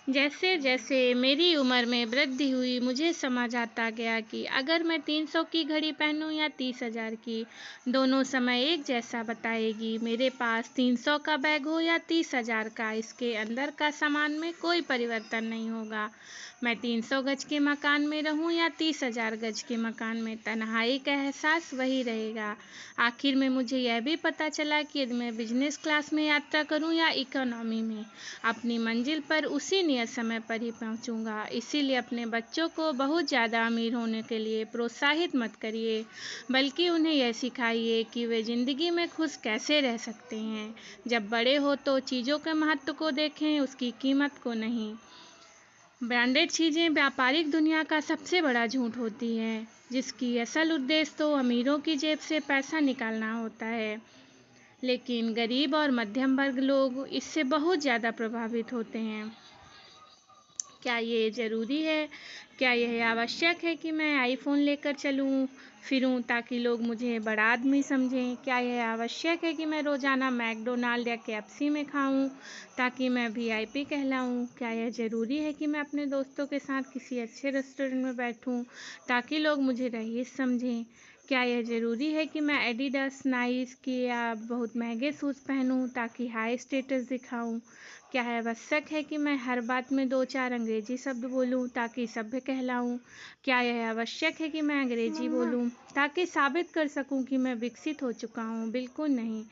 जैसे जैसे मेरी उम्र में वृद्धि हुई, मुझे समझ आता गया कि अगर मैं 300 की घड़ी पहनूं या 30,000 की, दोनों समय एक जैसा बताएगी। मेरे पास 300 का बैग हो या 30,000 का, इसके अंदर का सामान में कोई परिवर्तन नहीं होगा। मैं 300 गज के मकान में रहूं या 30,000 गज के मकान में, तन्हाई का एहसास वही रहेगा। आखिर में मुझे यह भी पता चला कि यदि मैं बिजनेस क्लास में यात्रा करूं या इकोनॉमी में, अपनी मंजिल पर उसी नियत समय पर ही पहुंचूंगा। इसीलिए अपने बच्चों को बहुत ज़्यादा अमीर होने के लिए प्रोत्साहित मत करिए, बल्कि उन्हें यह सिखाइए कि वे ज़िंदगी में खुश कैसे रह सकते हैं। जब बड़े हो तो चीज़ों के महत्व को देखें, उसकी कीमत को नहीं। ब्रांडेड चीज़ें व्यापारिक दुनिया का सबसे बड़ा झूठ होती है, जिसकी असल उद्देश्य तो अमीरों की जेब से पैसा निकालना होता है। लेकिन गरीब और मध्यम वर्ग लोग इससे बहुत ज़्यादा प्रभावित होते हैं। क्या ये ज़रूरी है? क्या यह आवश्यक है कि मैं आईफ़ोन लेकर चलूँ फिरूँ ताकि लोग मुझे बड़ा आदमी समझें? क्या यह आवश्यक है कि मैं रोज़ाना मैकडोनाल्ड या केएफसी में खाऊँ ताकि मैं वीआईपी कहलाऊँ? क्या यह ज़रूरी है कि मैं अपने दोस्तों के साथ किसी अच्छे रेस्टोरेंट में बैठूँ ताकि लोग मुझे रईस समझें? क्या यह ज़रूरी है कि मैं एडिडास, नाइक के या बहुत महंगे शूज़ पहनूँ ताकि हाई स्टेटस दिखाऊँ? क्या है आवश्यक है कि मैं हर बात में 2-4 अंग्रेजी शब्द बोलूं ताकि सभ्य कहलाऊं? क्या यह आवश्यक है कि मैं अंग्रेजी बोलूं ताकि साबित कर सकूं कि मैं विकसित हो चुका हूं? बिल्कुल नहीं।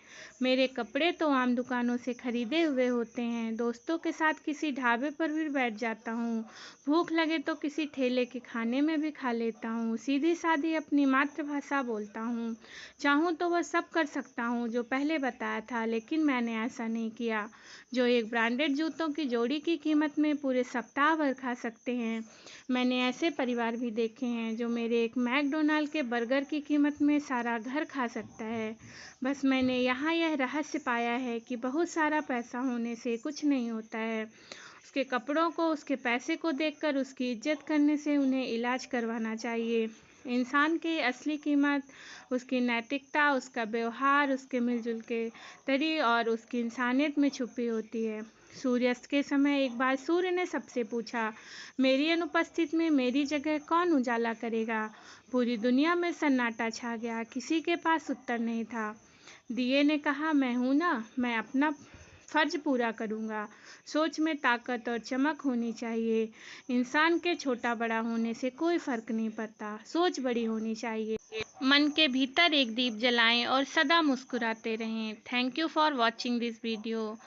मेरे कपड़े तो आम दुकानों से खरीदे हुए होते हैं। दोस्तों के साथ किसी ढाबे पर भी बैठ जाता हूं। भूख लगे तो किसी ठेले के खाने में भी खा लेता हूं। सीधी सादी अपनी मातृभाषा बोलता हूं। चाहूं तो वह सब कर सकता हूं जो पहले बताया था, लेकिन मैंने ऐसा नहीं किया। जो एक ब्रांडेड जूतों की जोड़ी की कीमत में पूरे सप्ताह भर खा सकते हैं। मैंने ऐसे परिवार भी देखे हैं जो मेरे एक मैकडोनाल्ड के बर्गर की कीमत में सारा घर खा सकता है। बस मैंने यहाँ यह रहस्य पाया है कि बहुत सारा पैसा होने से कुछ नहीं होता है। उसके कपड़ों को, उसके पैसे को देखकर उसकी इज्जत करने से उन्हें इलाज करवाना चाहिए। इंसान की असली कीमत उसकी नैतिकता, उसका व्यवहार, उसके मिलजुल के तरी और उसकी इंसानियत में छुपी होती है। सूर्यास्त के समय एक बार सूर्य ने सबसे पूछा, मेरी अनुपस्थिति में मेरी जगह कौन उजाला करेगा? पूरी दुनिया में सन्नाटा छा गया, किसी के पास उत्तर नहीं था। दिए ने कहा, मैं हूं ना, मैं अपना फर्ज पूरा करूंगा। सोच में ताकत और चमक होनी चाहिए। इंसान के छोटा बड़ा होने से कोई फर्क नहीं पड़ता, सोच बड़ी होनी चाहिए। मन के भीतर एक दीप जलाएं और सदा मुस्कुराते रहें। Thank you for watching this video.